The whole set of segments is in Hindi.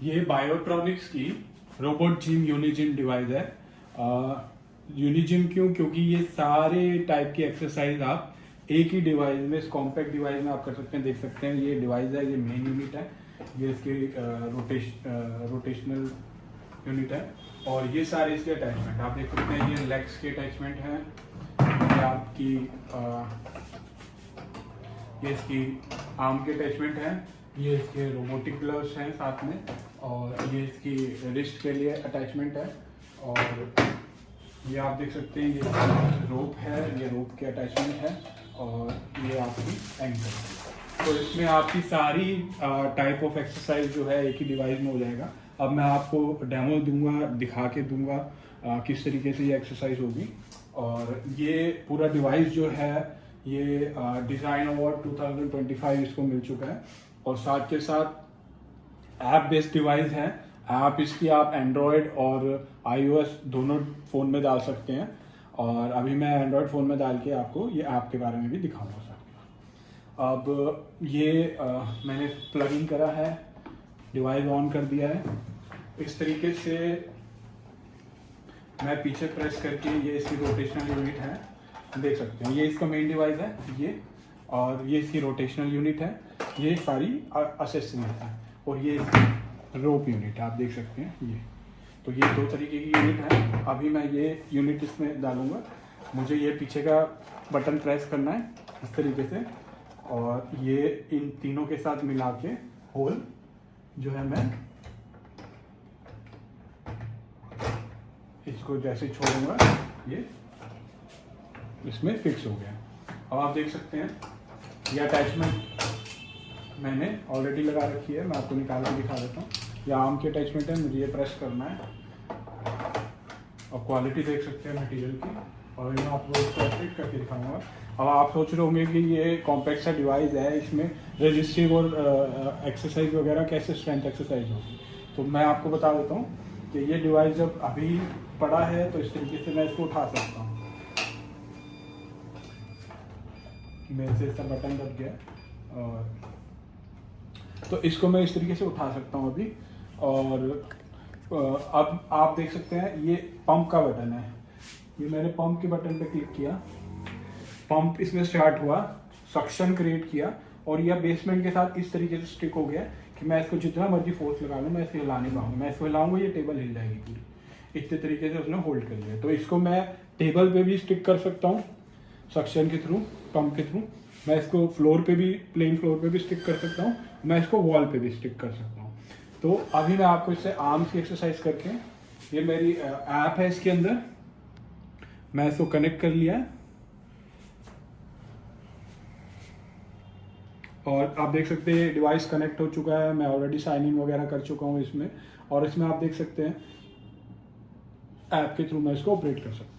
ये बायोट्रॉनिक्स की रोबोट जिम यूनिजिम डिवाइस है। यूनिजिम क्यों? क्योंकि ये सारे टाइप की एक्सरसाइज आप एक ही डिवाइस में, इस कॉम्पैक्ट डिवाइस में आप कर सकते हैं। देख सकते हैं ये डिवाइस है, ये मेन यूनिट है, ये इसकी रोटेशनल यूनिट है और ये सारे इसके अटैचमेंट आप देख सकते हैं। ये लेग्स के अटैचमेंट हैं, ये आपकी ये इसकी आर्म के अटैचमेंट हैं, ये इसके रोबोटिक ग्लव्स हैं साथ में, और ये इसकी रिस्ट के लिए अटैचमेंट है। और ये आप देख सकते हैं ये रोप है, ये रोप के अटैचमेंट है, और ये आपकी एंकल। तो इसमें आपकी सारी टाइप ऑफ एक्सरसाइज जो है एक ही डिवाइस में हो जाएगा। अब मैं आपको डेमो दूंगा, दिखा के दूंगा किस तरीके से ये एक्सरसाइज होगी। और ये पूरा डिवाइस जो है ये डिज़ाइन अवार्ड 2025 इसको मिल चुका है, और साथ के साथ ऐप बेस्ड डिवाइस है। ऐप इसकी आप एंड्रॉयड और iOS दोनों फ़ोन में डाल सकते हैं, और अभी मैं एंड्रॉयड फ़ोन में डाल के आपको ये ऐप के बारे में भी दिखाऊंगा सर। अब ये मैंने प्लग इन करा है, डिवाइस ऑन कर दिया है। इस तरीके से मैं पीछे प्रेस करके, ये इसकी रोटेशनल यूनिट है, देख सकते हैं ये इसका मेन डिवाइस है ये, और ये इसकी रोटेशनल यूनिट है, ये सारी एसेसरीज है, और ये रोप यूनिट है, आप देख सकते हैं ये। तो ये दो तरीके की यूनिट है। अभी मैं ये यूनिट इसमें डालूंगा, मुझे ये पीछे का बटन प्रेस करना है इस तरीके से, और ये इन तीनों के साथ मिला के होल जो है मैं इसको जैसे छोड़ूंगा ये इसमें फिक्स हो गया। अब आप देख सकते हैं ये अटैचमेंट मैंने ऑलरेडी लगा रखी है, मैं आपको निकाल के दिखा देता हूँ। ये आर्म की अटैचमेंट है, मुझे ये प्रेस करना है, और क्वालिटी देख सकते हैं मटेरियल की, और मैं आपको इसको फिट करके दिखाऊंगा। अब आप सोच रहे होंगे कि ये कॉम्पैक्ट सा डिवाइस है, इसमें रेजिस्टिव और एक्सरसाइज वगैरह कैसे स्ट्रेंथ एक्सरसाइज होगी। तो मैं आपको बता देता हूँ कि ये डिवाइस जब अभी पड़ा है तो इस तरीके से मैं इसको उठा सकता हूँ। मेरे से इसका बटन दब गया, और तो इसको मैं इस तरीके से उठा सकता हूँ अभी। और अब आप देख सकते हैं ये पंप का बटन है, ये मैंने पंप के बटन पे क्लिक किया, पंप इसमें स्टार्ट हुआ, सक्शन क्रिएट किया, और यह बेसमेंट के साथ इस तरीके से स्टिक हो गया कि मैं इसको जितना मर्जी फोर्स लगा लूँ मैं इसको हिला नहीं पाऊंगा। मैं इसको हिलाऊंगा ये टेबल हिल जाएगी पूरी, इतने तरीके से उसने होल्ड कर लिया। तो इसको मैं टेबल पे भी स्टिक कर सकता हूँ सक्शन के थ्रू, पंप के थ्रू। मैं इसको फ्लोर पे भी, प्लेन फ्लोर पे भी स्टिक कर सकता हूँ, मैं इसको वॉल पे भी स्टिक कर सकता हूँ। तो अभी मैं आपको इससे आर्म्स की एक्सरसाइज करके, ये मेरी ऐप है, इसके अंदर मैं इसको कनेक्ट कर लिया है, और आप देख सकते हैं डिवाइस कनेक्ट हो चुका है। मैं ऑलरेडी साइन इन वगैरह कर चुका हूँ इसमें, और इसमें आप देख सकते हैं ऐप के थ्रू मैं इसको ऑपरेट कर सकता हूँ।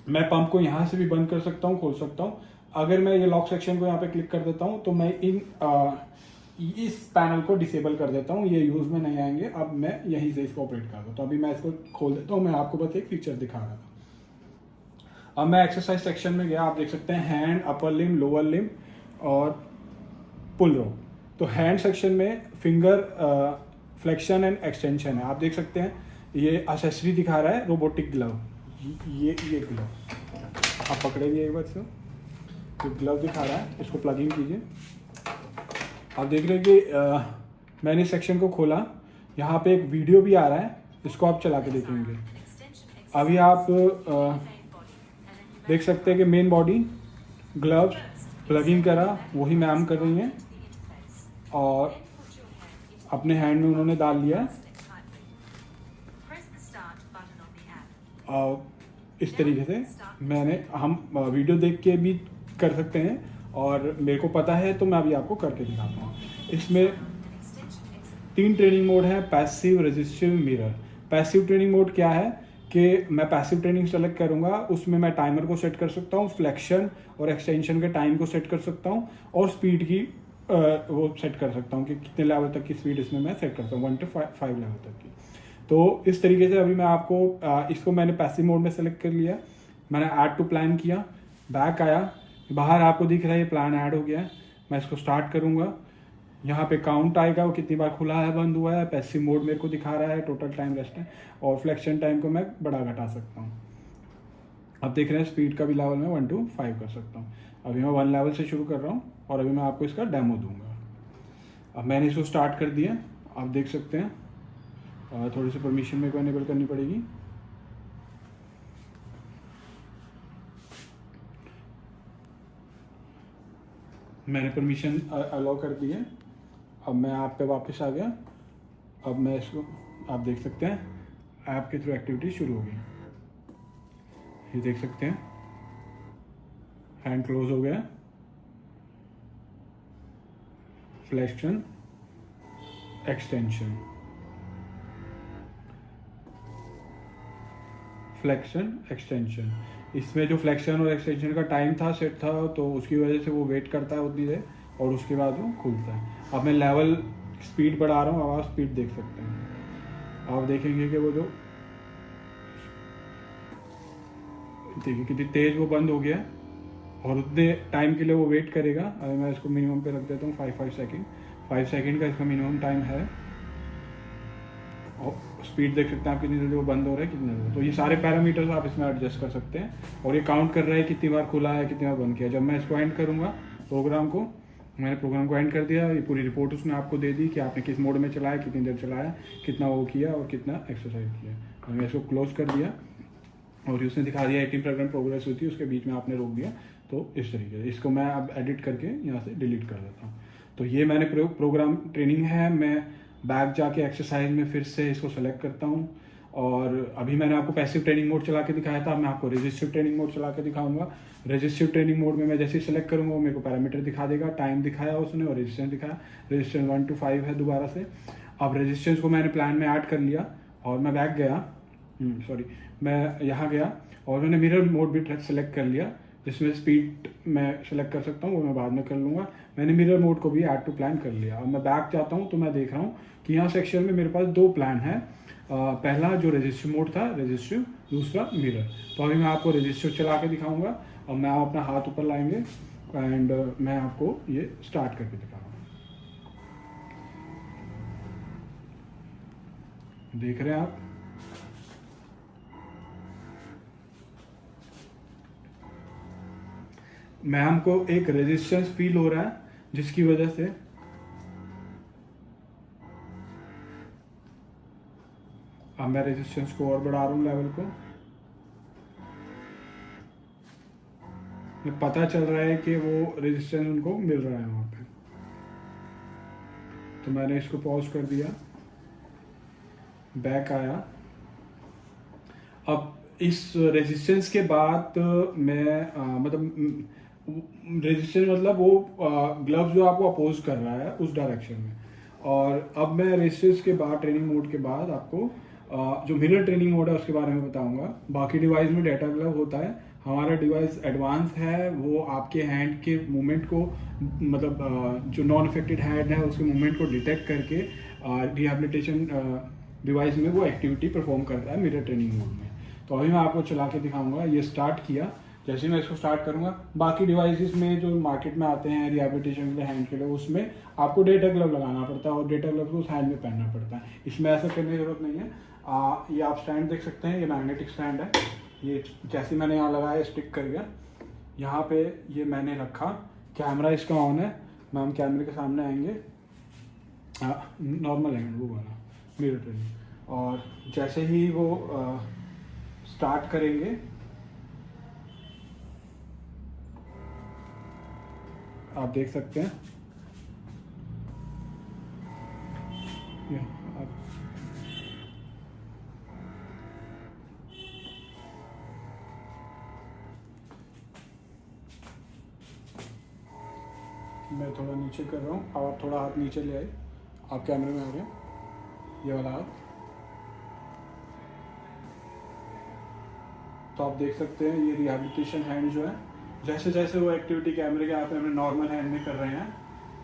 मैं पंप को यहाँ से भी बंद कर सकता हूँ, खोल सकता हूँ। अगर मैं ये लॉक सेक्शन को यहाँ पे क्लिक कर देता हूँ तो मैं इस पैनल को डिसेबल कर देता हूँ, ये यूज में नहीं आएंगे। अब मैं यहीं से इसको ऑपरेट कर दूँ। तो अभी मैं इसको खोल देता हूँ, मैं आपको बस एक फीचर दिखा रहा था। अब मैं एक्सरसाइज सेक्शन में गया, आप देख सकते हैं हैंड, अपर लिम, लोअर लिम और पुल रो। तो हैंड सेक्शन में फिंगर फ्लेक्शन एंड एक्सटेंशन है, आप देख सकते हैं। ये एक्सेसरी दिखा रहा है रोबोटिक ग्लव, ये ग्लव आप पकड़ेंगे एक बार से, तो ग्लव दिखा रहा है, इसको प्लग इन कीजिए। आप देख रहे हैं कि मैंने सेक्शन को खोला, यहाँ पे एक वीडियो भी आ रहा है, इसको आप चला के देखेंगे। अभी आप देख सकते हैं कि main body, gloves, plug in करा, वही मैम कर रही हैं, और अपने हैंड में उन्होंने डाल लिया। और इस तरीके से हम वीडियो देख के भी कर सकते हैं, और मेरे को पता है तो मैं अभी आपको करके दिखाता हूँ। इसमें 3 ट्रेनिंग मोड है, passive, resistive, mirror. Passive training mode क्या है कि मैं पैसिव ट्रेनिंग सेलेक्ट करूँगा, उसमें मैं टाइमर को सेट कर सकता हूँ, फ्लेक्शन और एक्सटेंशन के टाइम को सेट कर सकता हूँ, और स्पीड की वो सेट कर सकता हूँ कि कितने लेवल तक की स्पीड इसमें मैं सेट कर सकता हूँ, 1 to 5 लेवल तक की। तो इस तरीके से अभी मैं आपको इसको मैंने पैसिव मोड में सेलेक्ट कर लिया, मैंने ऐड टू प्लान किया, बैक आया, बाहर आपको दिख रहा है ये प्लान ऐड हो गया है। मैं इसको स्टार्ट करूँगा, यहाँ पे काउंट आएगा वो कितनी बार खुला है, बंद हुआ है, पैसिव मोड मेरे को दिखा रहा है, टोटल टाइम रेस्ट है, और फ्लेक्शन टाइम को मैं बढ़ा घटा सकता हूँ। अब देख रहे हैं स्पीड का भी लेवल मैं 1 to 5 कर सकता हूँ। अभी मैं 1 लेवल से शुरू कर रहा हूँ और अभी मैं आपको इसका डेमो दूंगा। अब मैंने इसको स्टार्ट कर दिया, आप देख सकते हैं। थोड़ी सी परमिशन मेरे को इनेबल करनी पड़ेगी। मैंने परमिशन अलाउ कर दी है। अब मैं ऐप पे वापस आ गया। अब मैं इसको, आप देख सकते हैं ऐप के थ्रू एक्टिविटी शुरू हो गई। ये देख सकते हैं हैंड क्लोज हो गया, फ्लेक्शन एक्सटेंशन, फ्लेक्शन एक्सटेंशन। इसमें जो फ्लेक्शन और एक्सटेंशन का टाइम था सेट था, तो उसकी वजह से वो वेट करता है उतनी देर और उसके बाद वो खुलता है। अब मैं लेवल स्पीड बढ़ा रहा हूँ, आप स्पीड देख सकते हैं। आप देखेंगे कि वो जो देखिए कितनी तेज वो बंद हो गया और उतने टाइम के लिए वो वेट करेगा। अगर मैं इसको मिनिमम पे रख देता हूँ 5 सेकंड, 5 सेकंड का इसका मिनिमम टाइम है। और स्पीड देख सकते हैं आप कितनी जल्दी वो बंद हो रहा है, कितनी जल्दी। तो ये सारे पैरामीटर्स आप इसमें एडजस्ट कर सकते हैं और ये काउंट कर रहा है कितनी बार खुला है, कितनी बार बंद किया। जब मैं इसको एंड करूँगा प्रोग्राम को, मैंने प्रोग्राम को एंड कर दिया, ये पूरी रिपोर्ट उसने आपको दे दी कि आपने किस मोड में चलाया, कितनी देर चलाया, कितना वो किया और कितना एक्सरसाइज किया। मैंने इसको क्लोज कर दिया और उसने दिखा दिया 18% प्रोग्रेस हुई थी, उसके बीच में आपने रोक दिया। तो इस तरीके से इसको मैं अब एडिट करके यहाँ से डिलीट कर देता हूँ। तो ये मैंने प्रोग्राम ट्रेनिंग है। मैं बैक जाके एक्सरसाइज में फिर से इसको सेलेक्ट करता हूँ और अभी मैंने आपको पैसिव ट्रेनिंग मोड चला के दिखाया था, मैं आपको रेजिस्टिव ट्रेनिंग मोड चला के दिखाऊंगा। रेजिस्टिव ट्रेनिंग मोड में मैं जैसे ही सेलेक्ट करूँगा वो मेरे को पैरामीटर दिखा देगा, टाइम दिखाया उसने और रेजिस्टेंस दिखाया। रेजिस्टेंस 1 to 5 है दोबारा से। अब रेजिस्टेंस को मैंने प्लान में ऐड कर लिया और मैं बैक गया, मैं यहाँ गया और मैंने मिरर मोड भी सेलेक्ट कर लिया, जिसमें स्पीड मैं सेलेक्ट कर सकता हूँ, वो मैं बाद में कर लूँगा। मैंने मिरर मोड को भी ऐड टू प्लान कर लिया। अब मैं बैक जाता हूँ तो मैं देख रहा हूँ कि यहाँ सेक्शन में मेरे पास 2 प्लान है। पहला जो रजिस्टिव मोड था रजिस्टिव, दूसरा मिरर। तो अभी मैं आपको रजिस्टिव चला के दिखाऊंगा और मैं आप अपना हाथ ऊपर लाएंगे एंड मैं आपको ये स्टार्ट करके दिखाऊंगा। देख रहे हैं आप, मैम को एक रेजिस्टेंस फील हो रहा है जिसकी वजह से अब मैं रेजिस्टेंस को और बढ़ा रहा हूं, लेवल को। पता चल रहा है कि वो रेजिस्टेंस उनको मिल रहा है वहां पे। तो मैंने इसको पॉज कर दिया, बैक आया। अब इस रेजिस्टेंस के बाद मैं मतलब रेजिस्टेंस मतलब वो ग्लव्स जो आपको अपोज कर रहा है उस डायरेक्शन में। और अब मैं रेजिस्टेंस के बाद ट्रेनिंग मोड के बाद आपको जो मिरर ट्रेनिंग मोड है उसके बारे में बताऊंगा। बाकी डिवाइस में डेटा ग्लव होता है, हमारा डिवाइस एडवांस है, वो आपके हैंड के मूवमेंट को मतलब जो नॉन अफेक्टेड हैंड है उसके मूवमेंट को डिटेक्ट करके रिहैबिलिटेशन डिवाइस में वो एक्टिविटी परफॉर्म करता है मिरर ट्रेनिंग मोड में। तो अभी मैं आपको चला के दिखाऊंगा। ये स्टार्ट किया, जैसे मैं इसको स्टार्ट करूंगा, बाकी डिवाइसेस में जो मार्केट में आते हैं रिहैबिलिटेशन के लिए हैंड के लिए, उसमें आपको डेटा ग्लव लगाना पड़ता है और डेटा ग्लव को उस हैंड में पहनना पड़ता है। इसमें ऐसा करने की जरूरत नहीं है। ये आप स्टैंड देख सकते हैं, ये मैग्नेटिक स्टैंड है। ये जैसे मैंने यहाँ लगाया स्टिक कर गया, यहाँ पे ये मैंने रखा। कैमरा इसका ऑन है, मैं हम कैमरे के सामने आएंगे। नॉर्मल हैंड वो वाला मिरर ट्रेनिंग, और जैसे ही वो स्टार्ट करेंगे आप देख सकते हैं मैं थोड़ा नीचे कर रहा हूँ, अब आप थोड़ा हाथ नीचे ले आए, आप कैमरे में आ गए, ये वाला हाथ। तो आप देख सकते हैं ये रिहैबिलिटेशन हैंड जो है, जैसे जैसे वो एक्टिविटी कैमरे के हाथ में हमने नॉर्मल हैंड में कर रहे हैं,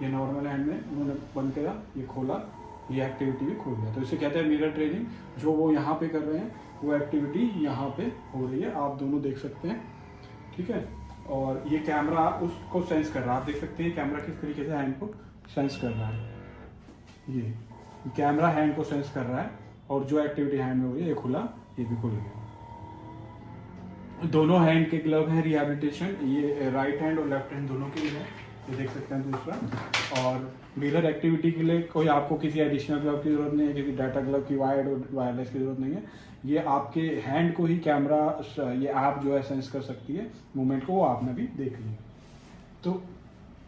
ये नॉर्मल हैंड में उन्होंने बंद किया, ये खोला, ये एक्टिविटी भी खुल गया। तो इसे कहते हैं मिरर ट्रेनिंग। जो वो यहाँ पे कर रहे हैं वो एक्टिविटी यहाँ पे हो रही है, आप दोनों देख सकते हैं, ठीक है। और ये कैमरा उसको सेंस कर रहा है, आप देख सकते हैं कैमरा किस तरीके से हैंड को सेंस कर रहा है, ये कैमरा हैंड को सेंस कर रहा है, और जो एक्टिविटी हैंड में हुई है ये खुला, ये भी खुल गया। दोनों हैंड के ग्लव हैं रिहैबिलिटेशन, ये राइट हैंड और लेफ्ट हैंड दोनों के लिए है, ये देख सकते हैं दूसरा। और मिरर एक्टिविटी के लिए कोई आपको किसी एडिशनल ग्लव की जरूरत नहीं है, किसी डाटा ग्लव की वायर्ड और वायरलेस की जरूरत नहीं है। ये आपके हैंड को ही कैमरा, ये ऐप जो है सेंस कर सकती है मूवमेंट को, वो आपने भी देख लिया। तो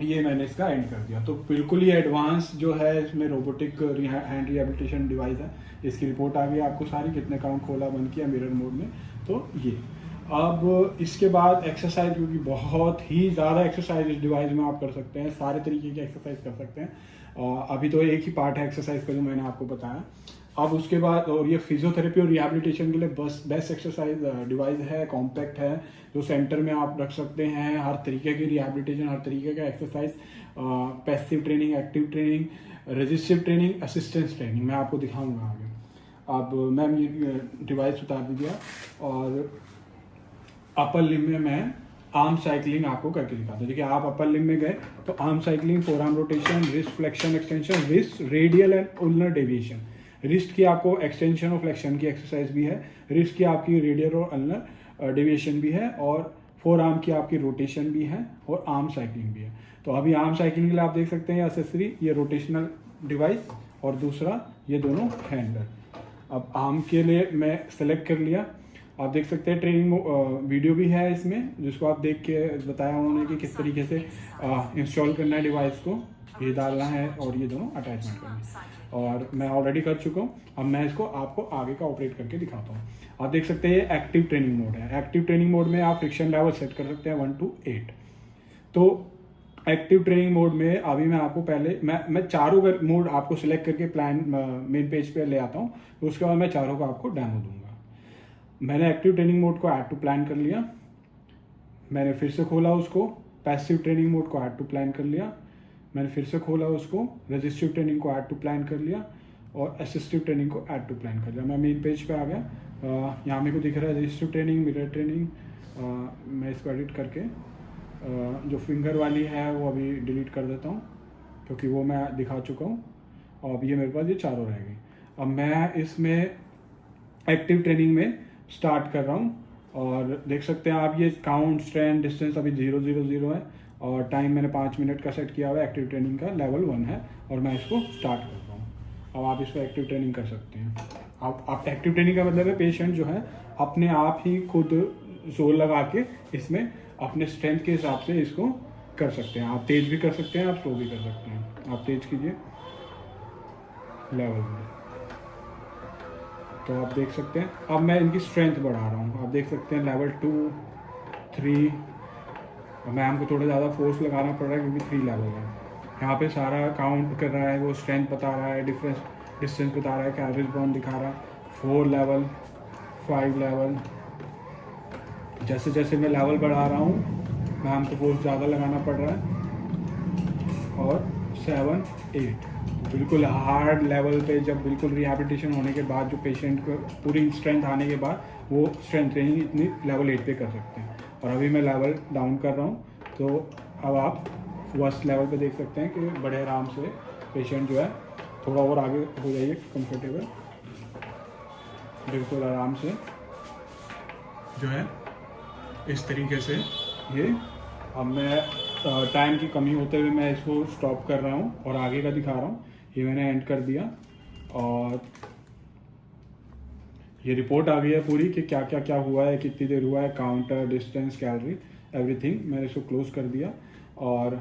ये मैंने इसका एंड कर दिया। तो बिल्कुल ही एडवांस जो है इसमें रोबोटिक हैंड रिहैबिलिटेशन डिवाइस है। इसकी रिपोर्ट आ गई आपको सारी, कितने काउंट खोला बंद किया मिरर मोड में। तो ये अब इसके बाद एक्सरसाइज, क्योंकि बहुत ही ज़्यादा एक्सरसाइज इस डिवाइस में आप कर सकते हैं, सारे तरीके की एक्सरसाइज कर सकते हैं। अभी तो एक ही पार्ट है एक्सरसाइज का जो मैंने आपको बताया। अब उसके बाद, और ये फिजियोथेरेपी और रिहैबिलिटेशन के लिए बेस्ट एक्सरसाइज डिवाइस है, कॉम्पैक्ट है, जो सेंटर में आप रख सकते हैं। हर तरीके की रिहैबिलिटेशन, हर तरीके का exercise, passive training, active training, resistive training, assistance training, मैं आपको दिखाऊंगा आगे। अब मैम ये डिवाइस उतार दीजिए, और अपर लिम्ब में मैं आर्म साइकिलिंग आपको करके दिखाता हूँ। देखिए आप अपर लिम्ब में गए तो arm cycling, forearm rotation, wrist flexion extension, wrist radial and ulnar deviation. Wrist की आपको एक्सटेंशन और फ्लेक्शन की एक्सरसाइज भी है, रिस्ट की आपकी रेडियल और अल्नर डेविएशन भी है, और फोर आर्म की आपकी रोटेशन भी है, और आर्म साइकिलिंग भी है। तो अभी आर्म साइकिलिंग के लिए आप देख सकते हैं एक्सेसरी, ये रोटेशनल डिवाइस, और दूसरा ये दोनों हैंडल। अब आर्म के लिए मैं सेलेक्ट कर लिया। आप देख सकते हैं ट्रेनिंग वीडियो भी है इसमें, जिसको आप देख के बताया उन्होंने कि किस तरीके से इंस्टॉल करना है डिवाइस को, ये डालना है और ये दोनों अटैचमेंट करना है, और मैं ऑलरेडी कर चुका हूँ। अब मैं इसको आपको आगे का ऑपरेट करके दिखाता हूँ। आप देख सकते हैं ये एक्टिव ट्रेनिंग मोड है। एक्टिव ट्रेनिंग मोड में आप फ्रिक्शन लेवल सेट कर सकते हैं 1 to 8। तो एक्टिव ट्रेनिंग मोड में अभी मैं आपको पहले मैं चारों मोड आपको सिलेक्ट करके प्लान मेन पेज पे ले आता हूँ, तो उसके बाद मैं चारों को आपको डेमो दूंगा। मैंने एक्टिव ट्रेनिंग मोड को ऐड टू प्लान कर लिया, मैंने फिर से खोला उसको, पैसिव ट्रेनिंग मोड को ऐड टू प्लान कर लिया, मैंने फिर से खोला उसको, रेजिस्टिव ट्रेनिंग को ऐड टू प्लान कर लिया, और असिस्टिव ट्रेनिंग को ऐड टू प्लान कर लिया। मैं मेन पेज पे आ गया। यहाँ मेरे को दिख रहा है रजिस्टिव ट्रेनिंग, मिरर ट्रेनिंग। मैं इसको एडिट करके जो फिंगर वाली है वो अभी डिलीट कर देता हूँ, क्योंकि वो मैं दिखा चुका हूँ। और अब ये मेरे पास ये चारों रह गई। अब मैं इसमें एक्टिव ट्रेनिंग में स्टार्ट कर रहा हूँ, और देख सकते हैं आप ये काउंट, स्ट्रेंथ, डिस्टेंस अभी 0 0 0 है, और टाइम मैंने 5 मिनट का सेट किया हुआ है। एक्टिव ट्रेनिंग का लेवल 1 है, और मैं इसको स्टार्ट कर रहा हूँ। अब आप इसको एक्टिव ट्रेनिंग कर सकते हैं। आप एक्टिव ट्रेनिंग का मतलब है पेशेंट जो है अपने आप ही खुद जोर लगा के इसमें अपने स्ट्रेंथ के हिसाब से इसको कर सकते हैं। आप तेज भी कर सकते हैं, आप स्लो भी कर सकते हैं। आप तेज कीजिए लेवल में, तो आप देख सकते हैं। अब मैं इनकी स्ट्रेंथ बढ़ा रहा हूँ। आप देख सकते हैं लेवल 2, 3। मैम को थोड़ा ज़्यादा फोर्स लगाना पड़ रहा है क्योंकि 3 लेवल है। यहाँ पे सारा काउंट कर रहा है, वो स्ट्रेंथ बता रहा है, डिस्टेंस बता रहा है, कैलोरीज बर्न दिखा रहा है। 4 लेवल, 5 लेवल। जैसे जैसे मैं लेवल बढ़ा रहा हूँ मैम को फोर्स ज़्यादा लगाना पड़ रहा है। और 7, 8 बिल्कुल हार्ड लेवल पे, जब बिल्कुल रिहैबिलिटेशन होने के बाद जो पेशेंट को पूरी स्ट्रेंथ आने के बाद वो स्ट्रेंथ ट्रेनिंग इतनी लेवल 8 पे कर सकते हैं। और अभी मैं लेवल डाउन कर रहा हूँ, तो अब आप फर्स्ट लेवल पे देख सकते हैं कि बड़े आराम से पेशेंट जो है थोड़ा और आगे हो जाइए, कंफर्टेबल, बिल्कुल आराम से जो है इस तरीके से ये। अब मैं टाइम की कमी होते हुए मैं इसको स्टॉप कर रहा हूँ और आगे का दिखा रहा हूँ। ये मैंने एंड कर दिया, और ये रिपोर्ट आ गई है पूरी कि क्या क्या क्या हुआ है, कितनी देर हुआ है, काउंटर, डिस्टेंस, कैलोरी, एवरीथिंग। मैंने इसको क्लोज कर दिया, और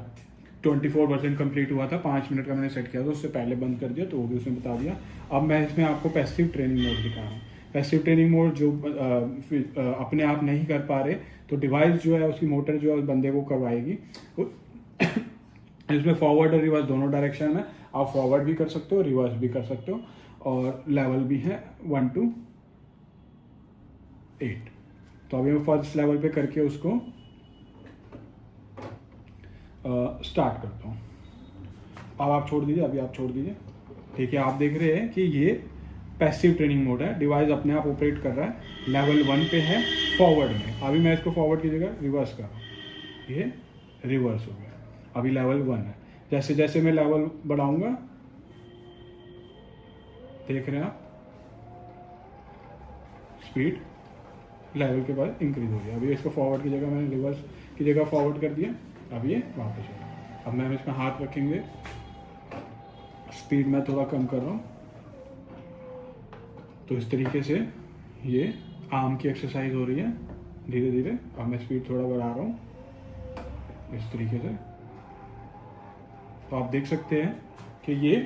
24% कंप्लीट हुआ था। 5 मिनट का मैंने सेट किया था, उससे पहले बंद कर दिया, तो वो भी उसने बता दिया। अब मैं इसमें आपको पैसिव ट्रेनिंग मोड दिखा रहा हूँ। पैसिव ट्रेनिंग मोड जो अपने आप नहीं कर पा रहे, तो डिवाइस जो है उसकी मोटर जो है उस बंदे को करवाएगी। इसमें फॉरवर्ड और रिवर्स दोनों डायरेक्शन में आप फॉरवर्ड भी कर सकते हो, रिवर्स भी कर सकते हो, और लेवल भी है 1 to 8। तो अभी मैं फर्स्ट लेवल पे करके उसको स्टार्ट करता हूँ। अब आप छोड़ दीजिए, अभी आप छोड़ दीजिए। ठीक है, आप देख रहे हैं कि ये पैसिव ट्रेनिंग मोड है, डिवाइस अपने आप ऑपरेट कर रहा है। लेवल 1 पे है फॉरवर्ड में। अभी मैं इसको फॉरवर्ड की जगह रिवर्स कर रहा हूँ, ये रिवर्स हो गया। अभी लेवल 1 है। जैसे जैसे मैं लेवल बढ़ाऊंगा, देख रहे हैं आप, स्पीड लेवल के बाद इंक्रीज हो गया। अभी इसको फॉरवर्ड की जगह मैंने रिवर्स की जगह फॉरवर्ड कर दिया, अब ये वापस हो गया। अब मैं इसमें हाथ रखेंगे, स्पीड में थोड़ा कम कर रहा हूँ, तो इस तरीके से ये आर्म की एक्सरसाइज हो रही है धीरे धीरे। अब मैं स्पीड थोड़ा बढ़ा रहा हूँ इस तरीके से। तो आप देख सकते हैं कि ये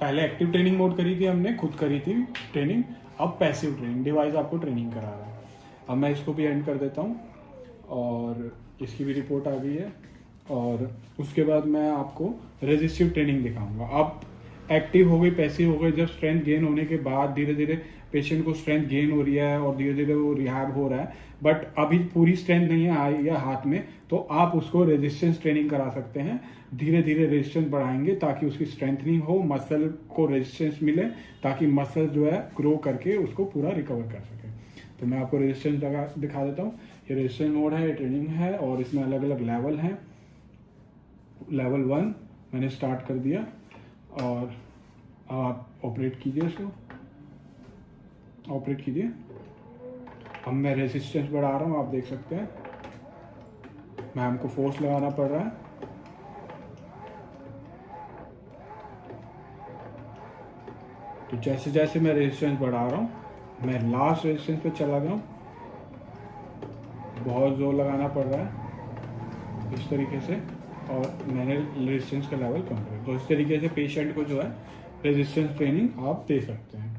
पहले एक्टिव ट्रेनिंग मोड करी थी हमने, खुद करी थी ट्रेनिंग, अब पैसिव ट्रेनिंग, डिवाइस आपको ट्रेनिंग करा रहा है। अब मैं इसको भी एंड कर देता हूँ और इसकी भी रिपोर्ट आ गई है। और उसके बाद मैं आपको रेजिस्टिव ट्रेनिंग दिखाऊंगा। अब एक्टिव हो गई, पैसिव हो गई, जब स्ट्रेंथ गेन होने के बाद धीरे धीरे पेशेंट को स्ट्रेंथ गेन हो रही है और धीरे धीरे वो रिहैब हो रहा है, बट अभी पूरी स्ट्रेंथ नहीं आई है हाथ में, तो आप उसको रेजिस्टेंस ट्रेनिंग करा सकते हैं। धीरे धीरे रेजिस्टेंस बढ़ाएंगे ताकि उसकी स्ट्रेंथनिंग हो, मसल को रेजिस्टेंस मिले, ताकि मसल जो है ग्रो करके उसको पूरा रिकवर कर सके। तो मैं आपको रेजिस्टेंस दिखा देता हूँ। ये रेजिस्टेंस मोड है, ये ट्रेनिंग है और इसमें अलग अलग लेवल हैं। लेवल 1 मैंने स्टार्ट कर दिया और आप ऑपरेट कीजिए, इसको ऑपरेट कीजिए। अब मैं रेजिस्टेंस बढ़ा रहा हूँ, आप देख सकते हैं मैम को फोर्स लगाना पड़ रहा है। तो जैसे जैसे मैं रेजिस्टेंस बढ़ा रहा हूँ, मैं लास्ट रेजिस्टेंस पे चला गया हूँ, बहुत जोर लगाना पड़ रहा है इस तरीके से, और मैंने रेजिस्टेंस का लेवल कम कर। तो इस तरीके से पेशेंट को जो है रेजिस्टेंस ट्रेनिंग आप दे सकते हैं।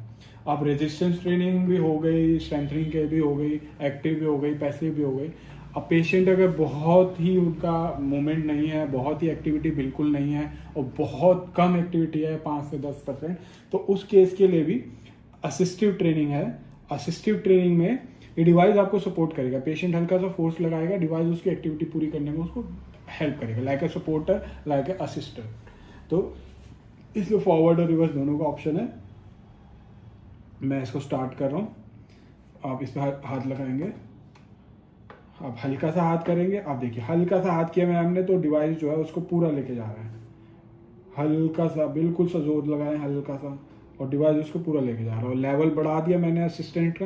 अब रेजिस्टेंस ट्रेनिंग भी हो गई, स्ट्रेंथनिंग के भी हो गई, एक्टिव भी हो गई, पैसिव भी हो गई। अब पेशेंट अगर बहुत ही उनका मूवमेंट नहीं है, बहुत ही एक्टिविटी बिल्कुल नहीं है और बहुत कम एक्टिविटी है 5 से 10%, तो उस केस के लिए भी असिस्टिव ट्रेनिंग है। असिस्टिव ट्रेनिंग में ये डिवाइस आपको सपोर्ट करेगा। पेशेंट हल्का सा फोर्स लगाएगा, डिवाइस उसकी एक्टिविटी पूरी करने में उसको हेल्प करेगा, like a supporter, like a assistant. तो इसमें फॉरवर्ड और रिवर्स दोनों का ऑप्शन है। मैं इसको स्टार्ट कर रहा हूँ, आप इस पर हाथ लगाएंगे, आप हल्का सा हाथ करेंगे। आप देखिए हल्का सा हाथ किया मैम ने, तो डिवाइस जो है उसको पूरा लेके जा रहा है। हल्का सा, बिल्कुल सा जोर लगाएं, हल्का सा, और डिवाइस उसको पूरा लेके जा रहा है। और लेवल बढ़ा दिया मैंने असिस्टेंट का,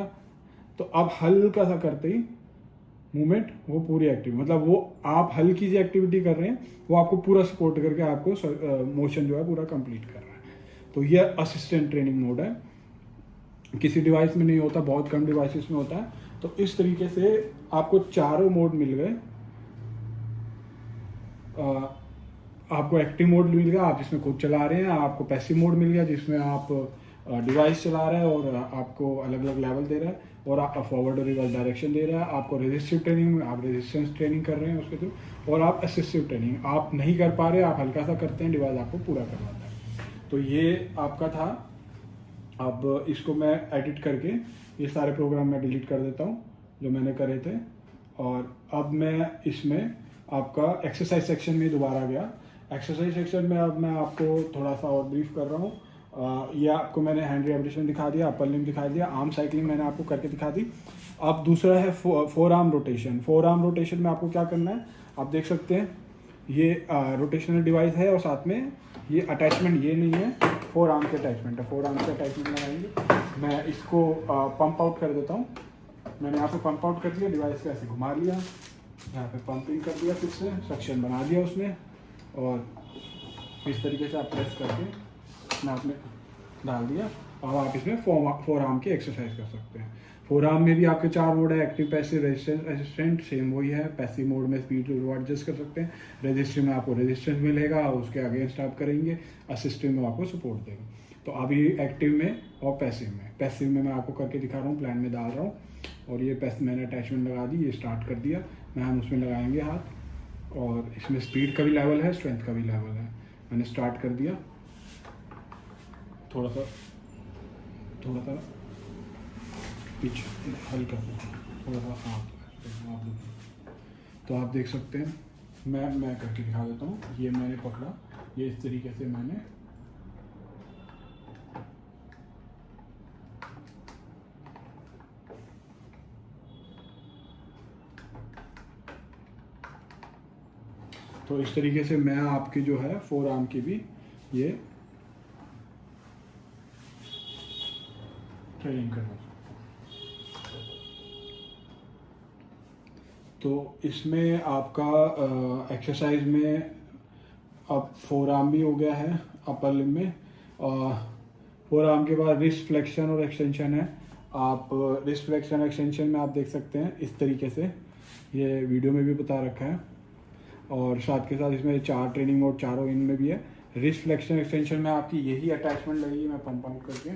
तो अब हल्का सा करते ही मूवमेंट वो पूरी एक्टिव, मतलब वो आप हल्की सी एक्टिविटी कर रहे हैं, वो आपको पूरा सपोर्ट करके आपको मोशन जो है पूरा कंप्लीट कर रहा है। तो ये असिस्टेंट ट्रेनिंग मोड है, किसी डिवाइस में नहीं होता, बहुत कम डिवाइसेस में होता है। तो इस तरीके से आपको चारों मोड मिल गए। आपको एक्टिव मोड मिल गया, आप जिसमें खुद चला रहे हैं, आपको पैसिव मोड मिल गया जिसमें आप डिवाइस चला रहे हैं और आपको अलग अलग लेवल दे रहा है और आप फॉरवर्ड और रिवर्स डायरेक्शन दे रहा है। आपको रेजिस्टिव ट्रेनिंग में आप रेजिस्टेंस ट्रेनिंग कर रहे हैं उसके थ्रू, और आप असिस्टिव ट्रेनिंग आप नहीं कर पा रहे, आप हल्का सा करते हैं, डिवाइस आपको पूरा करवाता है। तो ये आपका था। अब इसको मैं एडिट करके ये सारे प्रोग्राम मैं डिलीट कर देता हूँ जो मैंने करे थे, और अब मैं इसमें आपका एक्सरसाइज सेक्शन में दोबारा गया। एक्सरसाइज सेक्शन में अब मैं आपको थोड़ा सा और ब्रीफ कर रहा हूँ। ये आपको मैंने हैंड रिहेबिलिटेशन दिखा दिया, अपर लिम्ब दिखा दिया, आर्म साइकिलिंग मैंने आपको करके दिखा दी। अब दूसरा है four arm rotation. Four arm rotation में आपको क्या करना है, आप देख सकते हैं ये रोटेशनल डिवाइस है और साथ में ये अटैचमेंट ये नहीं है, फोर आर्म के अटैचमेंट है। फोर आर्म के अटैचमेंट लगाएंगे। मैं इसको पंप आउट कर देता हूँ। मैंने यहाँ पे पंप आउट कर दिया, डिवाइस को ऐसे घुमा लिया, यहाँ पे पंपिंग कर दिया, फिर से सक्शन बना दिया उसने, और इस तरीके से आप प्रेस करके मैं आपने डाल दिया। और आप इसमें फोर आर्म की एक्सरसाइज कर सकते हैं। फोर आर्म में भी आपके 4 मोड है, active, passive, resistance, assistant, same वही है। पैसिव मोड में स्पीड को एडजस्ट कर सकते हैं, रेजिस्टेंस में आपको रेजिस्टेंस मिलेगा, उसके अगेंस्ट आप करेंगे, असिस्टेंट में आपको सपोर्ट देगा। तो अभी एक्टिव में और पैसिव में मैं आपको करके दिखा रहा हूँ, प्लान में डाल रहा हूँ। और ये पैसिव मैंने अटैचमेंट लगा दी, ये स्टार्ट कर दिया, मैं हम उसमें लगाएंगे हाथ। और इसमें स्पीड का भी लेवल है, स्ट्रेंथ का भी लेवल है। मैंने स्टार्ट कर दिया, थोड़ा सा पीछे हल्का सा, थोड़ा सा हाथ। तो आप देख सकते हैं, मैं करके दिखा देता हूँ। ये मैंने पकड़ा, ये इस तरीके से मैंने तो इस तरीके से मैं आपकी जो है फोर आर्म की भी ये ट्रेनिंग करवा सकता हूँ। तो इसमें आपका एक्सरसाइज में अब फोर आर्म भी हो गया है अपर लिम्ब में। फोर आर्म के बाद रिस्ट फ्लेक्शन और एक्सटेंशन है। आप रिस्ट फ्लेक्शन एक्सटेंशन में आप देख सकते हैं इस तरीके से, ये वीडियो में भी बता रखा है, और साथ के साथ इसमें 4 ट्रेनिंग मोड चारों इनमें भी है। रिस्ट फ्लेक्शन एक्सटेंशन में आपकी यही अटैचमेंट लगेगी, मैं पंप आउट करके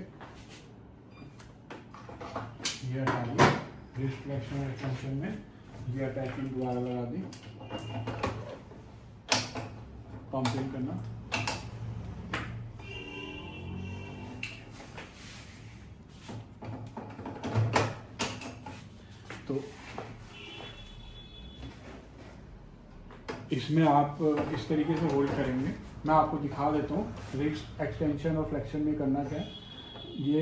ये हटा दी। रिस्ट फ्लेक्शन एक्सटेंशन में ये अटैचमेंट दोबारा लगा दी, पंपिंग करना। तो इसमें आप इस तरीके से होल्ड करेंगे। मैं आपको दिखा देता हूँ रिस्ट एक्सटेंशन और फ्लेक्शन में करना क्या है। ये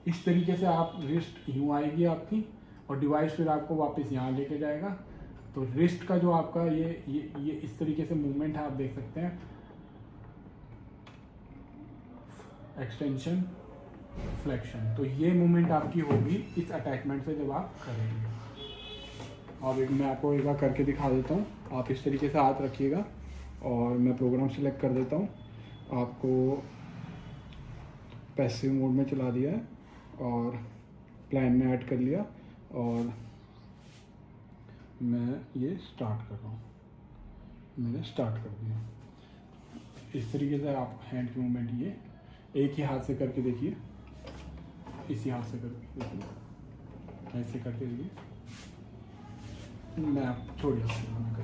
इस तरीके से आप रिस्ट यूँ आएगी आपकी, और डिवाइस फिर आपको वापस यहाँ लेके जाएगा। तो रिस्ट का जो आपका ये इस तरीके से मूवमेंट है, आप देख सकते हैं, एक्सटेंशन फ्लेक्शन। तो ये मूवमेंट आपकी होगी इस अटैचमेंट से जब आप करेंगे। अब मैं आपको एक बार करके दिखा देता हूँ। आप इस तरीके से हाथ रखिएगा और मैं प्रोग्राम सेलेक्ट कर देता हूँ। आपको पैसिव मोड में चला दिया है और प्लान में ऐड कर लिया, और मैं ये स्टार्ट कर रहा हूँ। मैंने स्टार्ट कर दिया। इस तरीके से आप हैंड की मूवमेंट ये एक ही हाथ से करके देखिए, इसी हाथ से करके देखिए, ऐसे करके देखिए। मैं आप छोड़िए, मैं कर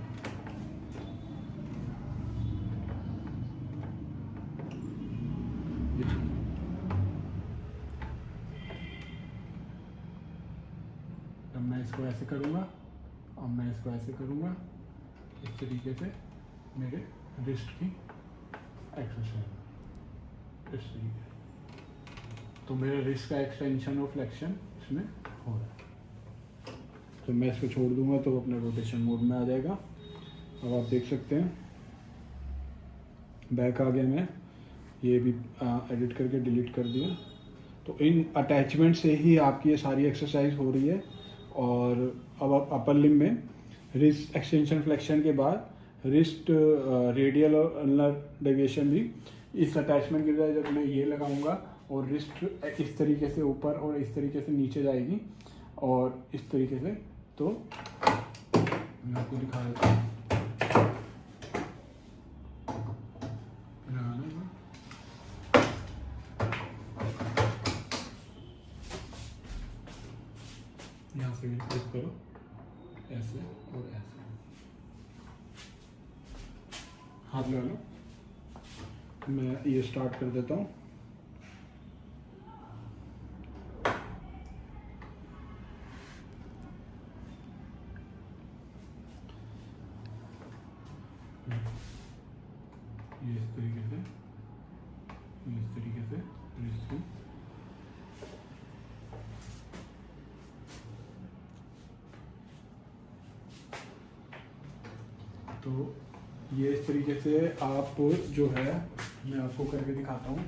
अब मैं इसको ऐसे करूँगा, अब मैं इसको ऐसे करूँगा। इस तरीके से मेरे रिस्ट की एक्सरसाइज इस तरीके से। तो मेरे रिस्ट का एक्सटेंशन और फ्लेक्शन इसमें हो रहा है। तो मैं इसको छोड़ दूंगा तो अपने रोटेशन मोड में आ जाएगा। अब आप देख सकते हैं बैक आ गया, मैं ये भी एडिट करके डिलीट कर दिया। तो इन अटैचमेंट से ही आपकी ये सारी एक्सरसाइज हो रही है। और अब आप अपर लिम्ब में रिस्ट एक्सटेंशन फ्लेक्शन के बाद रिस्ट रेडियल और अल्नर डेविएशन भी इस अटैचमेंट की वजह जब मैं ये लगाऊंगा और रिस्ट इस तरीके से ऊपर और इस तरीके से नीचे जाएगी और इस तरीके से। तो मैं आपको दिखा देता हूँ। यहाँ से क्लिक करो, ऐसे और ऐसे हाथ लगा लो। मैं ये स्टार्ट कर देता हूँ। ये इस तरीके से, इस तरीके से रिस्ट। तो ये इस तरीके से आप जो है, मैं आपको करके दिखाता हूँ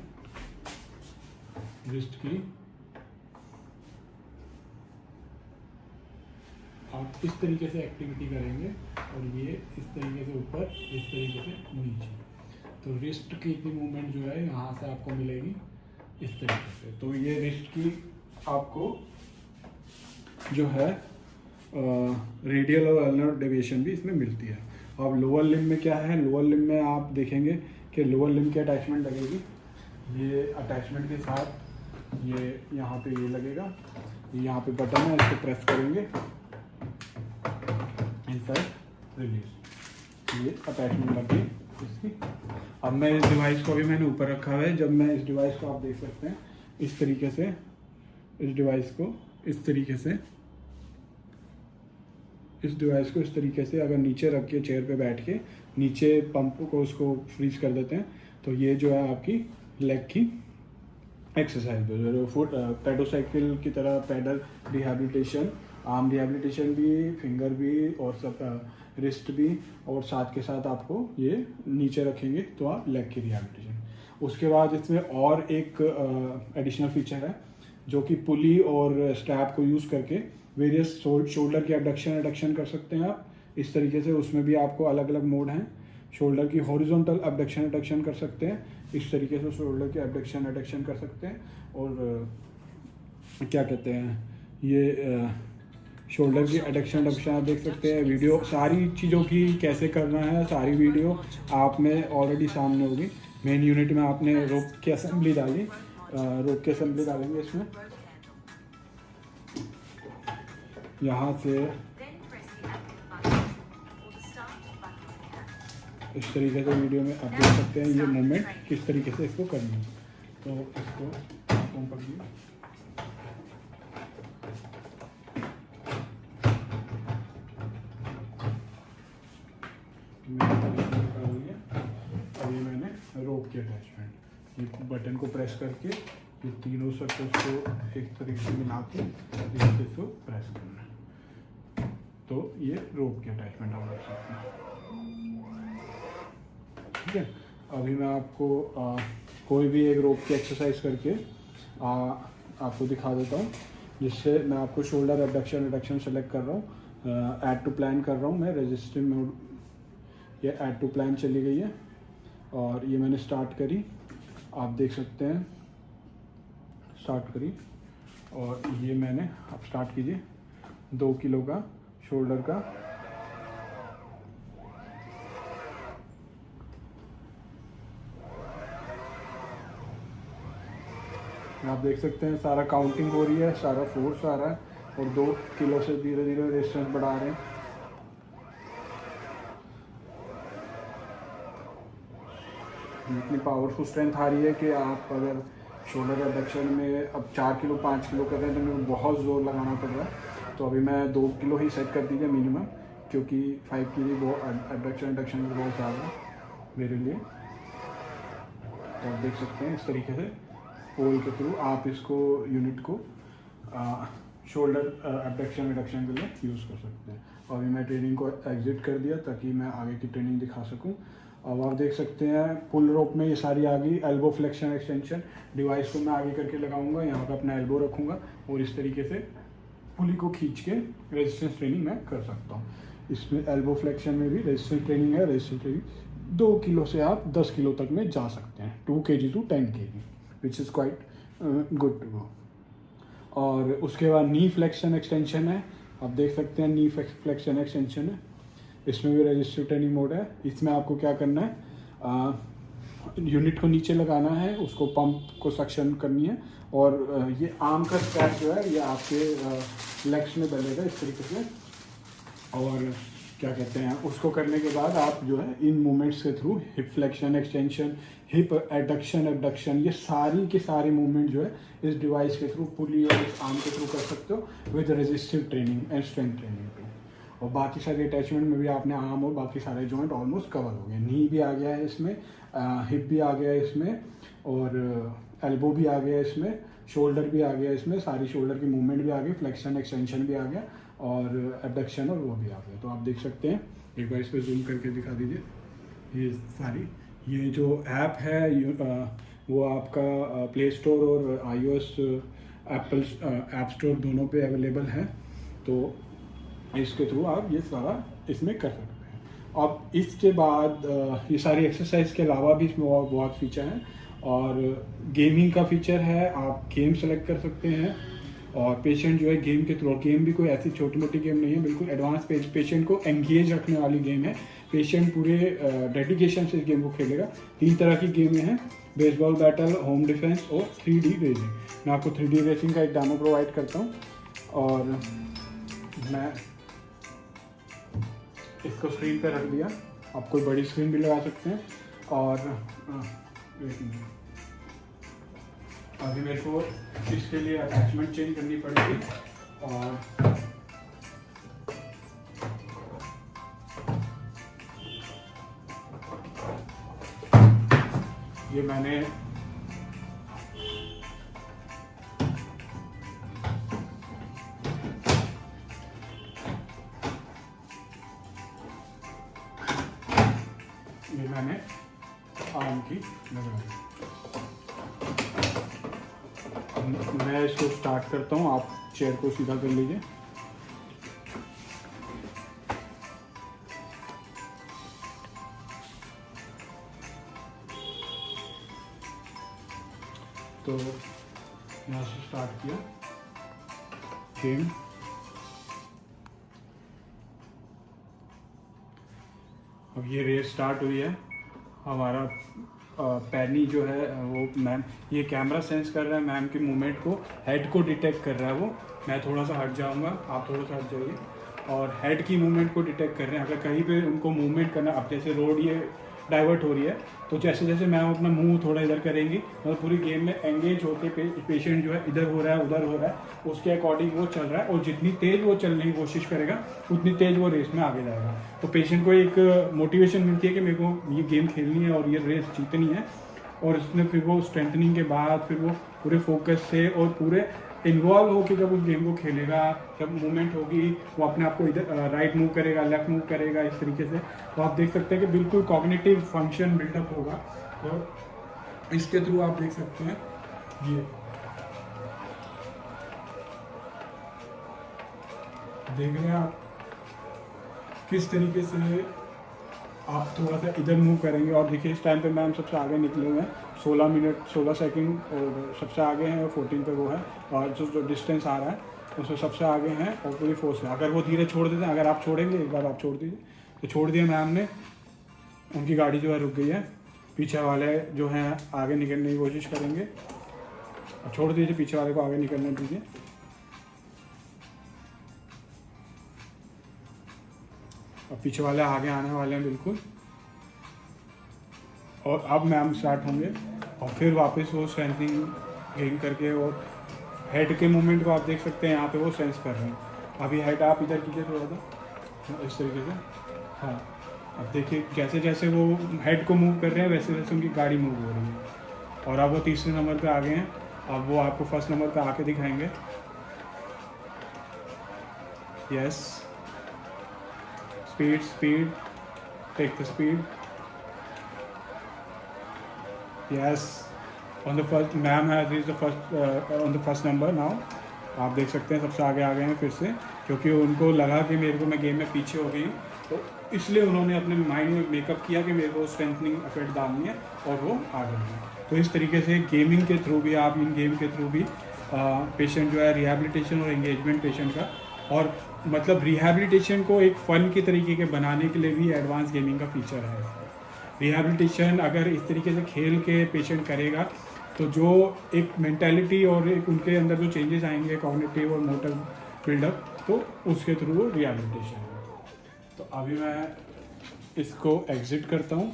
रिस्ट की। आप इस तरीके से एक्टिविटी करेंगे और ये इस तरीके से ऊपर, इस तरीके से नीचे। तो रिस्ट की इतनी मूवमेंट जो है यहाँ से आपको मिलेगी इस तरीके से। तो ये रिस्ट की आपको जो है रेडियल और अल्नर डेविएशन भी इसमें मिलती है। अब लोअर लिम्ब में क्या है, लोअर लिम्ब में आप देखेंगे कि लोअर लिम्ब की अटैचमेंट लगेगी। ये अटैचमेंट के साथ ये यहाँ पे ये लगेगा, यहाँ पे बटन है, इसको प्रेस करेंगे, इनसाइड रिलीज, ये अटैचमेंट लग गई इसकी। अब मैं इस डिवाइस को भी मैंने ऊपर रखा है। जब मैं इस डिवाइस को, आप देख सकते हैं इस तरीके से, इस डिवाइस को इस तरीके से, इस डिवाइस को इस तरीके से अगर नीचे रख के चेयर पे बैठ के नीचे पंप को उसको फ्रीज कर देते हैं, तो ये जो है आपकी लेग की एक्सरसाइज, फुट पेडोसाइकिल की तरह पेडल रिहैबिलिटेशन, आर्म रिहैबिलिटेशन भी, फिंगर भी और सब रिस्ट भी, और साथ के साथ आपको ये नीचे रखेंगे तो आप लेग की रिहैबिलिटेशन। उसके बाद इसमें और एक एडिशनल फीचर है जो कि पुली और स्ट्रैप को यूज़ करके वेरियस शोल्डर की एबडक्शन कर सकते हैं आप इस तरीके से। उसमें भी आपको अलग अलग मोड हैं। शोल्डर की हॉरिजॉन्टल एबडक्शन कर सकते हैं, इस तरीके से शोल्डर की एबडक्शन कर सकते हैं। और क्या कहते हैं ये शोल्डर की एडक्शन आप देख सकते हैं। वीडियो सारी चीज़ों की कैसे करना है, सारी वीडियो आप में ऑलरेडी सामने होगी। मेन यूनिट में आपने रोप की असेंबली डाली, रोप की असेंबली डालेंगे इसमें। यहाँ से इस तरीके से वीडियो में आप देख सकते हैं ये मूवमेंट किस तरीके से इसको करनी है। तो इसको ऊपर दिए, अब ये मैंने रोप की अटैचमेंट, ये बटन को प्रेस करके ये तीनों सर्कल्स को एक तरीके से मिला के इसको प्रेस करना है, तो ये रोप की अटैचमेंट आप रख सकते हैं। ठीक है, अभी मैं आपको कोई भी एक रोप की एक्सरसाइज करके आपको दिखा देता हूँ, जिससे मैं आपको शोल्डर एबडक्शन सेलेक्ट कर रहा हूँ, ऐड टू प्लान कर रहा हूँ मैं रेजिस्टिव मोड। ये ऐड टू प्लान चली गई है और ये मैंने स्टार्ट करी, आप देख सकते हैं स्टार्ट करी। और ये मैंने, आप स्टार्ट कीजिए 2 किलो का शोल्डर का। आप देख सकते हैं सारा काउंटिंग हो रही है, सारा फोर्स आ रहा है और 2 किलो से धीरे धीरे रेजिस्टेंस बढ़ा रहे हैं। इतनी पावरफुल स्ट्रेंथ आ रही है कि आप अगर शोल्डर एबडक्शन में अब 4 किलो 5 किलो कर रहे हैं तो मेरे को बहुत ज़ोर लगाना पड़ रहा है। तो अभी मैं 2 किलो ही सेट कर दीजिए मिनिमम, क्योंकि 5 किलो वो एबडक्शन बहुत ज़्यादा है मेरे लिए। तो आप देख सकते हैं इस तरीके से पोल के थ्रू आप इसको यूनिट को शोल्डर एबडक्शन रिडक्शन के लिए यूज़ कर सकते हैं। और अभी मैं ट्रेनिंग को एग्जिट कर दिया ताकि मैं आगे की ट्रेनिंग दिखा सकूं। अब आप देख सकते हैं पुल रोप में ये सारी आ गई। एल्बो फ्लेक्शन एक्सटेंशन डिवाइस को मैं आगे करके लगाऊंगा, यहाँ पे अपना एल्बो रखूँगा और इस तरीके से पुली को खींच के रेजिस्टेंस ट्रेनिंग मैं कर सकता हूँ। इसमें एल्बो फ्लेक्शन में भी रेजिस्टेंस ट्रेनिंग है। रेजिस्टेंस ट्रेनिंग 2 किलो से आप 10 किलो तक में जा सकते हैं, 2 kg to 10 kg, which is quite good to go. और उसके बाद नी फ्लेक्शन एक्सटेंशन है, आप देख सकते हैं नी फ्लेक्शन एक्सटेंशन है। इसमें भी रजिस्टिव ट्रेनिंग मोड है। इसमें आपको क्या करना है, यूनिट को नीचे लगाना है, उसको पंप को सक्शन करनी है और ये आर्म का स्ट्रैप जो है ये आपके लेग्स में डलेगा इस तरीके से। और क्या कहते हैं, उसको करने के बाद आप जो है इन मूवमेंट्स के through hip flexion extension, hip adduction abduction, ये सारी के सारी मूवमेंट जो है इस डिवाइस के थ्रू, पुली और इस आर्म के थ्रू कर सकते हो with resistive training and strength training. और बाकी सारे अटैचमेंट में भी आपने आर्म और बाकी सारे जॉइंट ऑलमोस्ट कवर हो गए। नी भी आ गया है इसमें, हिप भी आ गया है इसमें, और एल्बो भी आ गया इसमें, शोल्डर भी आ गया इसमें, सारी शोल्डर की मूवमेंट भी आ गई, फ्लेक्शन एक्सटेंशन भी आ गया और एबडक्शन और वो भी आ गया। तो आप देख सकते हैं, एक बार इस पर जूम करके दिखा दीजिए। ये सारी, ये जो ऐप है वो आपका प्ले स्टोर और iOS एप्पल ऐप स्टोर दोनों पे अवेलेबल है। तो इसके थ्रू आप ये सारा इसमें कर सकते हैं। अब इसके बाद ये सारी एक्सरसाइज के अलावा भी इसमें और बहुत फीचर हैं। और गेमिंग का फीचर है, आप गेम सेलेक्ट कर सकते हैं और पेशेंट जो है गेम के थ्रू, गेम भी कोई ऐसी छोटी मोटी गेम नहीं है, बिल्कुल एडवांस पेशेंट को एंगेज रखने वाली गेम है। पेशेंट पूरे डेडिकेशन से इस गेम को खेलेगा। 3 तरह की गेमें हैं, बेसबॉल बैटल, होम डिफेंस और 3D रेसिंग। मैं आपको 3D रेसिंग का एक डेमो प्रोवाइड करता हूँ और मैं इसको स्क्रीन पे रख दिया। आप कोई बड़ी स्क्रीन भी लगा सकते हैं। और अभी मेरे को इसके लिए अटैचमेंट चेंज करनी पड़ेगी और ये मैंने लगा। मैं इसको स्टार्ट करता हूँ, आप चेयर को सीधा कर लीजिए। तो यहाँ से स्टार्ट किया गेम। अब ये रेस स्टार्ट हुई है। हमारा पैनी जो है वो मैम, ये कैमरा सेंस कर रहा है मैम की मूवमेंट को, हेड को डिटेक्ट कर रहा है वो। मैं थोड़ा सा हट जाऊंगा, आप थोड़ा सा हट जाइए। और हेड की मूवमेंट को डिटेक्ट कर रहे हैं। अगर कहीं पे उनको मूवमेंट करना, अब जैसे रोड ये डाइवर्ट हो रही है, तो जैसे जैसे मैम अपना मुंह थोड़ा इधर करेंगी, मतलब पूरी गेम में एंगेज होके पेशेंट जो है इधर हो रहा है उधर हो रहा है, उसके अकॉर्डिंग वो चल रहा है। और जितनी तेज़ वो चलने की कोशिश करेगा उतनी तेज़ वो रेस में आगे जाएगा। तो पेशेंट को एक मोटिवेशन मिलती है कि मेरे को ये गेम खेलनी है और ये रेस जीतनी है। और उसमें फिर वो स्ट्रेंथनिंग के बाद फिर वो पूरे फोकस से और पूरे इन्वॉल्व होकर जब उस गेम को खेलेगा, जब मूवमेंट होगी, वो अपने आप को इधर राइट मूव करेगा, लेफ्ट मूव करेगा, इस तरीके से। तो आप देख सकते हैं कि बिल्कुल कॉग्निटिव फंक्शन बिल्डअप होगा। और इसके थ्रू आप देख सकते हैं ये देख रहे हैं आप किस तरीके से आप थोड़ा सा इधर मूव करेंगे। और देखिए इस टाइम पे मैम सबसे आगे निकले हुए हैं, 16 मिनट 16 सेकंड और सबसे आगे हैं। 14 पे वो है, और जो डिस्टेंस आ रहा है उसमें सबसे आगे हैं और पूरी फोर्स है। अगर वो धीरे छोड़ देते हैं, अगर आप छोड़ेंगे, एक बार आप छोड़ दीजिए, तो छोड़ दिया मैम ने, उनकी गाड़ी जो है रुक गई है। पीछे वाले जो हैं आगे निकलने की कोशिश करेंगे, छोड़ दीजिए, पीछे वाले को आगे निकलने दीजिए। और पीछे वाले आगे आने वाले हैं बिल्कुल। और अब मैम स्टार्ट होंगे और फिर वापस वो स्ट्रेंथनिंग गेन करके, और हेड के मूवमेंट को आप देख सकते हैं यहाँ पे वो सेंस कर रहे हैं। अभी हेड आप इधर कीजिए थोड़ा सा, इस तरीके से। हाँ, अब देखिए जैसे जैसे वो हेड को मूव कर रहे हैं वैसे वैसे उनकी गाड़ी मूव हो रही है। और अब वो तीसरे नंबर पे आ गए हैं। अब वो आपको फर्स्ट नंबर पे आके दिखाएंगे। Yes, speed, take the speed. Yes, on the first, ma'am has reached the first on the first number now. आप देख सकते हैं सबसे आगे आ गए हैं फिर से, क्योंकि उनको लगा कि मेरे को मैं गेम में पीछे हो गई हूँ, तो इसलिए उन्होंने अपने माइंड में मेकअप किया कि मेरे को स्ट्रेंथनिंग इफेक्ट डालनी है और वो आ गए हैं। तो इस तरीके से गेमिंग के थ्रू भी, आप इन गेम के थ्रू भी पेशेंट जो है रिहैबिलिटेशन और एंगेजमेंट पेशेंट का, और मतलब रिहैबिलिटेशन को एक फ़न के तरीके के बनाने के लिए भी एडवांस गेमिंग का फीचर है। रिहैबिलिटेशन अगर इस तरीके से खेल के पेशेंट करेगा, तो जो एक मेंटालिटी और एक उनके अंदर जो चेंजेस आएंगे कॉग्निटिव और मोटर बिल्डअप, तो उसके थ्रू वो रिहैबिलिटेशन है। तो अभी मैं इसको एग्ज़िट करता हूँ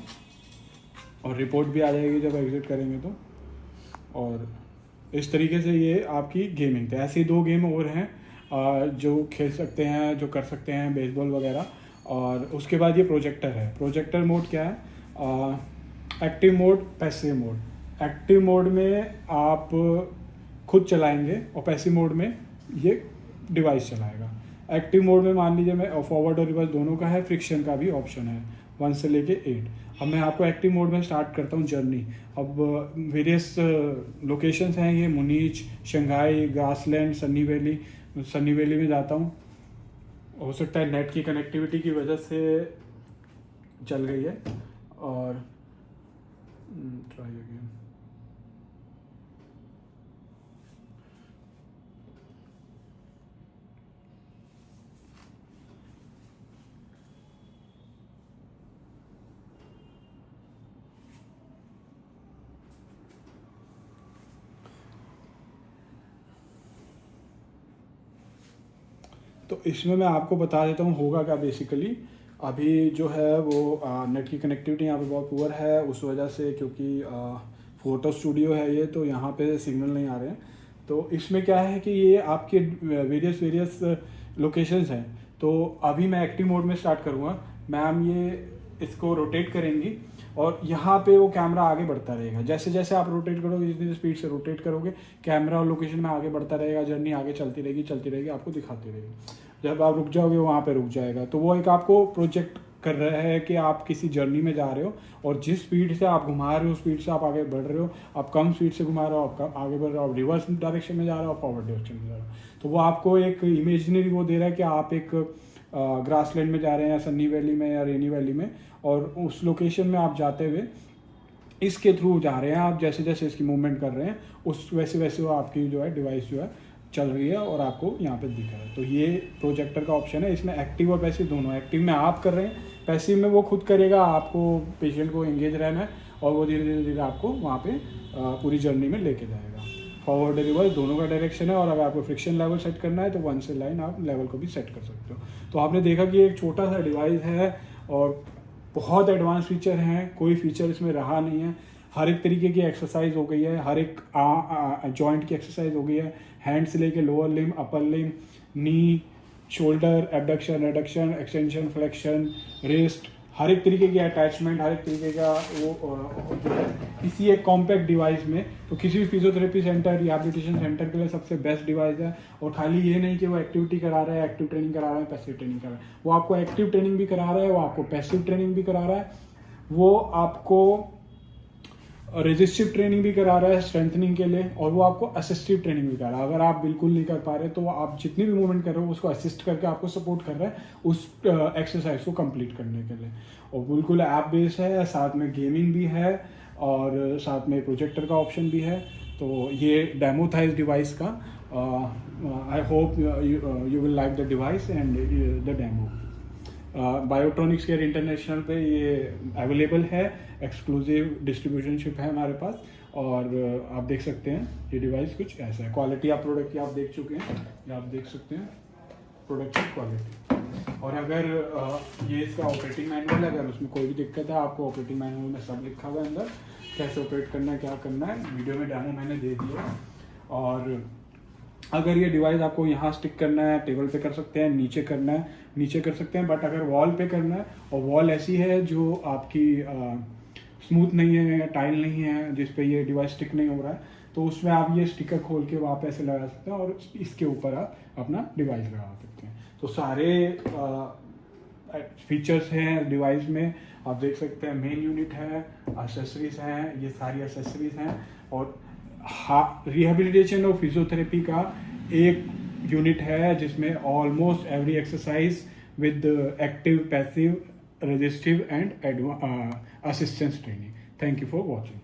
और रिपोर्ट भी आ जाएगी जब एग्ज़िट करेंगे तो। और इस तरीके से ये आपकी गेमिंग थी। ऐसी 2 गेम और हैं जो खेल सकते हैं, जो कर सकते हैं, बेसबॉल वगैरह। और उसके बाद ये प्रोजेक्टर है। प्रोजेक्टर मोड क्या है? Active mode, passive mode. Active mode में आप खुद चलाएंगे और पैसिव मोड में ये डिवाइस चलाएगा। एक्टिव मोड में मान लीजिए मैं फॉरवर्ड और रिवर्स दोनों का है, फ्रिक्शन का भी ऑप्शन है 1 से लेके 8। अब मैं आपको एक्टिव मोड में स्टार्ट करता हूँ जर्नी। अब वेरियस लोकेशंस हैं ये, मुनीच, शंघाई, ग्रासलैंड, सनी वैली में जाता हूँ। हो सकता है नेट की कनेक्टिविटी की वजह से चल गई है। और ट्राई अगेन। तो इसमें मैं आपको बता देता हूँ होगा क्या बेसिकली। अभी जो है वो नेट की कनेक्टिविटी यहाँ पे बहुत पुअर है उस वजह से, क्योंकि फ़ोटो स्टूडियो है ये, तो यहाँ पे सिग्नल नहीं आ रहे हैं। तो इसमें क्या है कि ये आपके वेरियस लोकेशंस हैं। तो अभी मैं एक्टिव मोड में स्टार्ट करूँगा। मैम ये इसको रोटेट करेंगी और यहाँ पे वो कैमरा आगे बढ़ता रहेगा। जैसे जैसे आप रोटेट करोगे, जितनी स्पीड से रोटेट करोगे, कैमरा और लोकेशन में आगे बढ़ता रहेगा। जर्नी आगे चलती रहेगी, आपको दिखाती रहेगी। जब आप रुक जाओगे वहाँ पे रुक जाएगा। तो वो एक आपको प्रोजेक्ट कर रहा है कि आप किसी जर्नी में जा रहे हो और जिस स्पीड से आप घुमा रहे हो उस स्पीड से आप आगे बढ़ रहे हो, आप कम स्पीड से घुमा रहे हो, आप आगे बढ़ रहे हो, आप रिवर्स डायरेक्शन में जा रहे हो, आप फॉरवर्ड डायरेक्शन में जा रहे हो। तो वो आपको एक इमेजिनरी वो दे रहा है कि आप एक ग्रासलैंड में जा रहे हैं या सन्नी वैली में या रेनी वैली में, और उस लोकेशन में आप जाते हुए इसके थ्रू जा रहे हैं, आप जैसे जैसे इसकी मूवमेंट कर रहे हैं उस वैसे वैसे वो आपकी जो है डिवाइस जो है चल रही है और आपको यहाँ पे दिख रहा है। तो ये प्रोजेक्टर का ऑप्शन है, इसमें एक्टिव और पैसिव दोनों है। एक्टिव में आप कर रहे हैं, पैसिव में वो खुद करेगा, आपको पेशेंट को एंगेज रहना है और वो धीरे धीरे धीरे आपको वहाँ पे पूरी जर्नी में लेके जाएगा। फॉरवर्ड रिवर्स दोनों का डायरेक्शन है, और अगर आपको फ्रिक्शन लेवल सेट करना है तो 1 से लाइन आप लेवल को भी सेट कर सकते हो। तो आपने देखा कि एक छोटा सा डिवाइस है और बहुत एडवांस फीचर हैं, कोई फीचर इसमें रहा नहीं है। हर एक तरीके की एक्सरसाइज हो गई है, हर एक जॉइंट की एक्सरसाइज हो गई है, हैंड से लेके lower limb, upper limb, knee, shoulder, abduction, adduction, extension, flexion, wrist, हर एक तरीके की अटैचमेंट, हर एक तरीके का वो जो है किसी एक कॉम्पैक्ट डिवाइस में। तो किसी भी फिजियोथेरेपी सेंटर, रिहैबिलिटेशन सेंटर के लिए सबसे बेस्ट डिवाइस है। और खाली ये नहीं कि वो एक्टिविटी करा रहा है, एक्टिव ट्रेनिंग करा रहा है, पैसिव ट्रेनिंग करा रहा है, वो आपको एक्टिव ट्रेनिंग भी करा रहा है, वो आपको पैसिव ट्रेनिंग भी करा रहा है, वो आपको रेजिस्टिव ट्रेनिंग भी करा रहा है स्ट्रेंथनिंग के लिए, और वो आपको असिस्टिव ट्रेनिंग भी करा रहा है। अगर आप बिल्कुल नहीं कर पा रहे तो आप जितनी भी मूवमेंट कर रहे हो उसको असिस्ट करके आपको सपोर्ट कर रहा है उस एक्सरसाइज को कंप्लीट करने के लिए। और बिल्कुल ऐप बेस्ड है, साथ में गेमिंग भी है और साथ में प्रोजेक्टर का ऑप्शन भी है। तो ये डेमो था इस डिवाइस का। I hope you will like the device and the demo. Biotronix care international पे ये अवेलेबल है, एक्सक्लूसिव डिस्ट्रीब्यूशनशिप है हमारे पास। और आप देख सकते हैं ये डिवाइस कुछ ऐसा है। क्वालिटी आप प्रोडक्ट की आप देख चुके हैं, ये आप देख सकते हैं प्रोडक्ट की क्वालिटी। और अगर ये इसका ऑपरेटिंग मैनुअल है, अगर उसमें कोई भी दिक्कत है आपको ऑपरेटिंग मैनुअल में सब लिखा हुआ है अंदर, कैसे ऑपरेट करना है, क्या करना है, वीडियो में डेमो मैंने दे दिया। और अगर ये डिवाइस आपको यहाँ स्टिक करना है, टेबल पे कर सकते हैं, नीचे करना है नीचे कर सकते हैं, बट अगर वॉल पे करना है और वॉल ऐसी है जो आपकी स्मूथ नहीं है या टाइल नहीं है जिस पे ये डिवाइस स्टिक नहीं हो रहा है, तो उसमें आप ये स्टिकर खोल के वहाँ पे ऐसे लगा सकते हैं और इसके ऊपर आप अपना डिवाइस लगा सकते हैं। तो सारे फीचर्स हैं डिवाइस में, आप देख सकते हैं। मेन यूनिट है, एक्सेसरीज हैं, ये सारी एक्सेसरीज हैं, और रिहैबिलिटेशन और फिजियोथेरेपी का एक यूनिट है जिसमें almost every exercise with active, passive, resistive and assistance training. Thank you for watching.